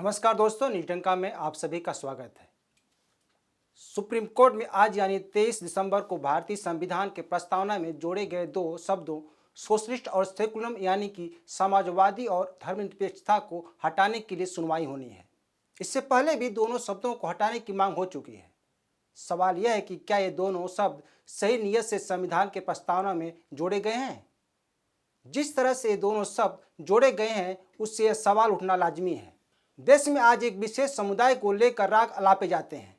नमस्कार दोस्तों, नीटंका में आप सभी का स्वागत है। सुप्रीम कोर्ट में आज यानी 23 दिसंबर को भारतीय संविधान के प्रस्तावना में जोड़े गए दो शब्दों सोशलिस्ट और सेकुलम यानी कि समाजवादी और धर्मनिरपेक्षता को हटाने के लिए सुनवाई होनी है। इससे पहले भी दोनों शब्दों को हटाने की मांग हो चुकी है। सवाल यह है कि क्या ये दोनों शब्द सही नीयत से संविधान के प्रस्तावना में जोड़े गए हैं। जिस तरह से ये दोनों शब्द जोड़े गए हैं उससे यह सवाल उठना लाजमी है। देश में आज एक विशेष समुदाय को लेकर राग अलापे जाते हैं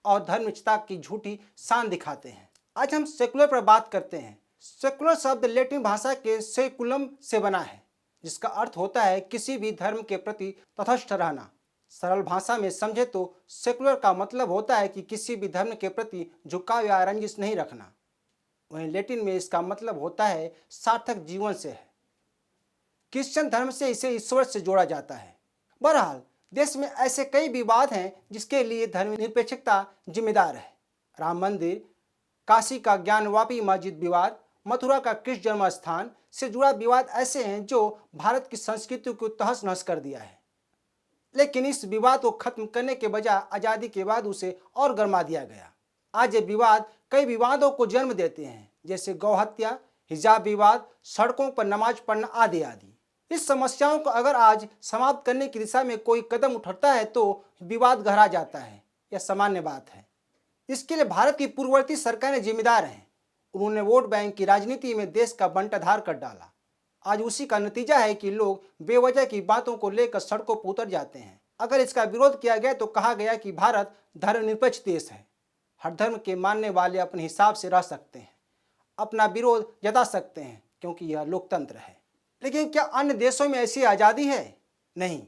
और धर्मनिरपेक्षता की झूठी शान दिखाते हैं। आज हम सेकुलर पर बात करते हैं। सेकुलर शब्द लैटिन भाषा के सेकुलम से बना है, जिसका अर्थ होता है किसी भी धर्म के प्रति तटस्थ रहना। सरल भाषा में समझे तो सेकुलर का मतलब होता है कि किसी भी धर्म के प्रति झुकाव या रंजिश नहीं रखना। वहीं लैटिन में इसका मतलब होता है सार्थक जीवन से है। क्रिश्चियन धर्म से इसे ईश्वर से जोड़ा जाता है। बहरहाल देश में ऐसे कई विवाद हैं जिसके लिए धर्मनिरपेक्षता जिम्मेदार है। राम मंदिर, काशी का ज्ञानवापी मस्जिद विवाद, मथुरा का कृष्ण जन्म स्थान से जुड़ा विवाद ऐसे हैं जो भारत की संस्कृति को तहस नहस कर दिया है। लेकिन इस विवाद को खत्म करने के बजाय आज़ादी के बाद उसे और गरमा दिया गया। आज ये विवाद कई विवादों को जन्म देते हैं, जैसे गौ हत्या, हिजाब विवाद, सड़कों पर नमाज पढ़ना आदि आदि। इस समस्याओं को अगर आज समाप्त करने की दिशा में कोई कदम उठाता है तो विवाद गहरा जाता है। यह सामान्य बात है। इसके लिए भारत की पूर्ववर्ती सरकारें जिम्मेदार हैं। उन्होंने वोट बैंक की राजनीति में देश का बंटाधार कर डाला। आज उसी का नतीजा है कि लोग बेवजह की बातों को लेकर सड़कों पर उतर जाते हैं। अगर इसका विरोध किया गया तो कहा गया कि भारत धर्मनिरपेक्ष देश है। हर धर्म के मानने वाले अपने हिसाब से रह सकते हैं, अपना विरोध जता सकते हैं, क्योंकि यह लोकतंत्र है। लेकिन क्या अन्य देशों में ऐसी आज़ादी है? नहीं।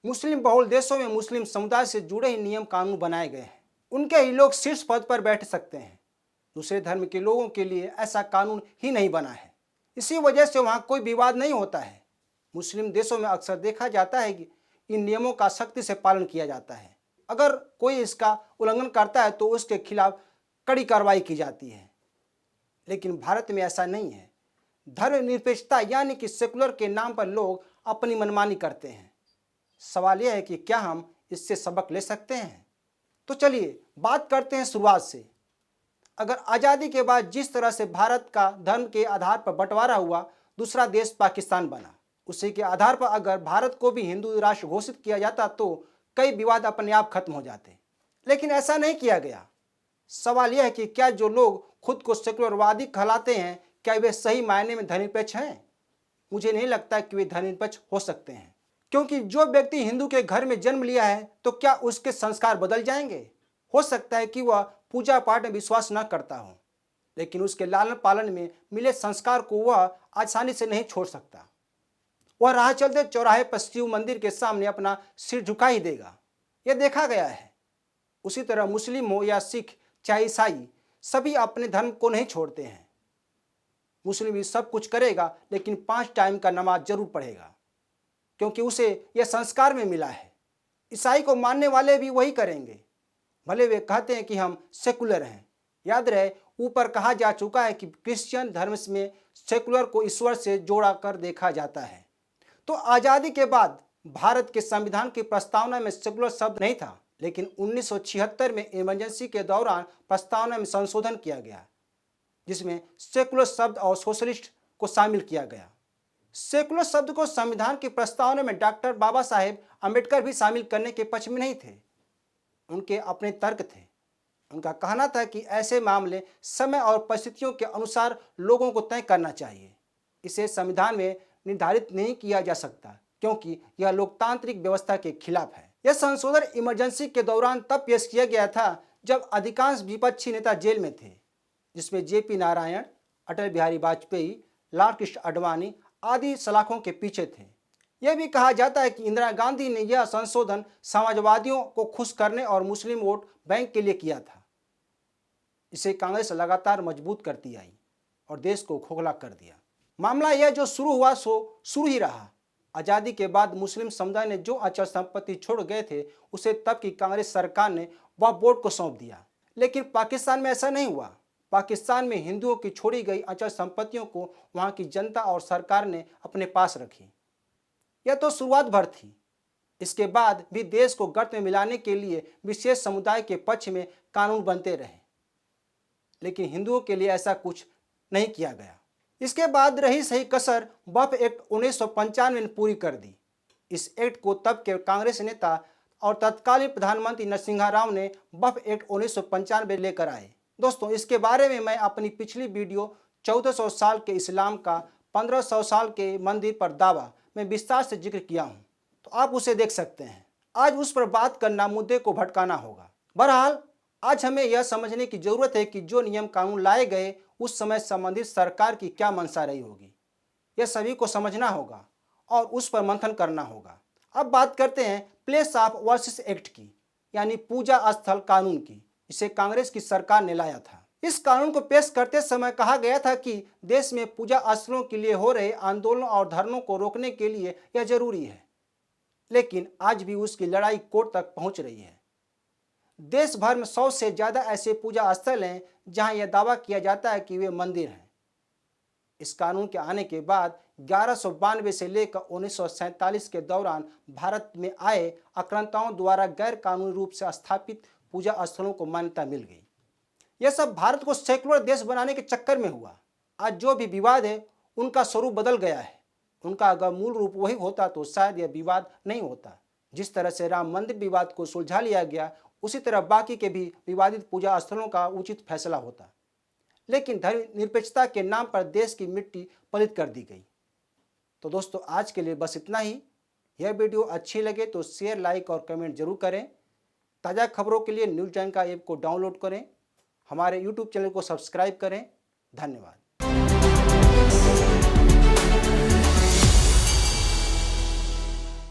मुस्लिम बहुल देशों में मुस्लिम समुदाय से जुड़े ही नियम कानून बनाए गए हैं। उनके ही लोग शीर्ष पद पर बैठ सकते हैं। दूसरे धर्म के लोगों के लिए ऐसा कानून ही नहीं बना है। इसी वजह से वहाँ कोई विवाद नहीं होता है। मुस्लिम देशों में अक्सर देखा जाता है कि इन नियमों का सख्ती से पालन किया जाता है। अगर कोई इसका उल्लंघन करता है तो उसके खिलाफ कड़ी कार्रवाई की जाती है। लेकिन भारत में ऐसा नहीं है। धर्मनिरपेक्षता यानी कि सेकुलर के नाम पर लोग अपनी मनमानी करते हैं। सवाल यह है कि क्या हम इससे सबक ले सकते हैं? तो चलिए बात करते हैं शुरुआत से। अगर आज़ादी के बाद जिस तरह से भारत का धर्म के आधार पर बंटवारा हुआ, दूसरा देश पाकिस्तान बना, उसी के आधार पर अगर भारत को भी हिंदू राष्ट्र घोषित किया जाता तो कई विवाद अपने आप खत्म हो जाते। लेकिन ऐसा नहीं किया गया। सवाल यह है कि क्या जो लोग खुद को सेकुलरवादी कहलाते हैं, क्या वे सही मायने में धर्मनिरपेक्ष हैं? मुझे नहीं लगता कि वे धर्मनिरपेक्ष हो सकते हैं, क्योंकि जो व्यक्ति हिंदू के घर में जन्म लिया है तो क्या उसके संस्कार बदल जाएंगे? हो सकता है कि वह पूजा पाठ में विश्वास न करता हो, लेकिन उसके लालन पालन में मिले संस्कार को वह आसानी से नहीं छोड़ सकता। वह राह चलते चौराहे पर शिव मंदिर के सामने अपना सिर झुका ही देगा। यह देखा गया है। उसी तरह मुस्लिम हो या सिख चाहे ईसाई, सभी अपने धर्म को नहीं छोड़ते हैं। मुस्लिम भी सब कुछ करेगा, लेकिन 5 टाइम का नमाज जरूर पढ़ेगा, क्योंकि उसे यह संस्कार में मिला है। ईसाई को मानने वाले भी वही करेंगे, भले वे कहते हैं कि हम सेकुलर हैं। याद रहे, ऊपर कहा जा चुका है कि क्रिश्चियन धर्म में सेकुलर को ईश्वर से जोड़ा कर देखा जाता है। तो आज़ादी के बाद भारत के संविधान की प्रस्तावना में सेकुलर शब्द नहीं था, लेकिन 1976 में इमरजेंसी के दौरान प्रस्तावना में संशोधन किया गया, जिसमें सेकुलर शब्द और सोशलिस्ट को शामिल किया गया। सेकुलर शब्द को संविधान की प्रस्तावना में डॉक्टर बाबा साहेब अम्बेडकर भी शामिल करने के पक्ष में नहीं थे। उनके अपने तर्क थे। उनका कहना था कि ऐसे मामले समय और परिस्थितियों के अनुसार लोगों को तय करना चाहिए। इसे संविधान में निर्धारित नहीं किया जा सकता, क्योंकि यह लोकतांत्रिक व्यवस्था के खिलाफ है। यह संशोधन इमरजेंसी के दौरान तब पेश किया गया था जब अधिकांश विपक्षी नेता जेल में थे, जिसमें जेपी नारायण, अटल बिहारी वाजपेयी, लाल कृष्ण आडवाणी आदि सलाखों के पीछे थे। यह भी कहा जाता है कि इंदिरा गांधी ने यह संशोधन समाजवादियों को खुश करने और मुस्लिम वोट बैंक के लिए किया था। इसे कांग्रेस लगातार मजबूत करती आई और देश को खोखला कर दिया। मामला यह जो शुरू हुआ सो शुरू ही रहा। आज़ादी के बाद मुस्लिम समुदाय ने जो अचल संपत्ति छोड़ गए थे, उसे तब की कांग्रेस सरकार ने वह बोर्ड को सौंप दिया। लेकिन पाकिस्तान में ऐसा नहीं हुआ। पाकिस्तान में हिंदुओं की छोड़ी गई अचल संपत्तियों को वहां की जनता और सरकार ने अपने पास रखी। यह तो शुरुआत भर थी। इसके बाद भी देश को गर्त में मिलाने के लिए विशेष समुदाय के पक्ष में कानून बनते रहे, लेकिन हिंदुओं के लिए ऐसा कुछ नहीं किया गया। इसके बाद रही सही कसर वक्फ एक्ट 1995 ने पूरी कर दी। इस एक्ट को तब के कांग्रेस नेता और तत्कालीन प्रधानमंत्री नरसिम्हा राव ने वक्फ एक्ट 1995 लेकर आए। दोस्तों, इसके बारे में मैं अपनी पिछली वीडियो 1400 साल के इस्लाम का 1500 साल के मंदिर पर दावा में विस्तार से जिक्र किया हूँ, तो आप उसे देख सकते हैं। आज उस पर बात करना मुद्दे को भटकाना होगा। बहरहाल आज हमें यह समझने की जरूरत है कि जो नियम कानून लाए गए उस समय संबंधित सरकार की क्या मंशा रही होगी। यह सभी को समझना होगा और उस पर मंथन करना होगा। अब बात करते हैं प्लेस ऑफ वर्शिप एक्ट की, यानी पूजा स्थल कानून की। इसे कांग्रेस की सरकार ने लाया था। इस कानून को पेश करते समय कहा गया था कि देश में पूजा स्थलों के लिए हो रहे आंदोलनों और धरनों को रोकने के लिए यह जरूरी है, लेकिन आज भी उसकी लड़ाई कोर्ट तक पहुंच रही है। देश भर में 100 से ज्यादा ऐसे पूजा स्थल हैं जहां यह दावा किया जाता है कि वे मंदिर हैं। इस कानून के आने के बाद 1192 से लेकर 1947 के दौरान भारत में आए आक्रांताओं द्वारा गैर कानूनी रूप से स्थापित पूजा स्थलों को मान्यता मिल गई। यह सब भारत को सेकुलर देश बनाने के चक्कर में हुआ। आज जो भी विवाद है उनका स्वरूप बदल गया है। उनका अगर मूल रूप वही होता तो शायद यह विवाद नहीं होता। जिस तरह से राम मंदिर विवाद को सुलझा लिया गया, उसी तरह बाकी के भी विवादित पूजा स्थलों का उचित फैसला होता, लेकिन धर्मनिरपेक्षता के नाम पर देश की मिट्टी पलित कर दी गई। तो दोस्तों, आज के लिए बस इतना ही। यह वीडियो अच्छी लगे तो शेयर, लाइक और कमेंट जरूर करें। ताज़ा खबरों के लिए न्यूज़ टाइम का ऐप को डाउनलोड करें। हमारे YouTube चैनल को सब्सक्राइब करें। धन्यवाद।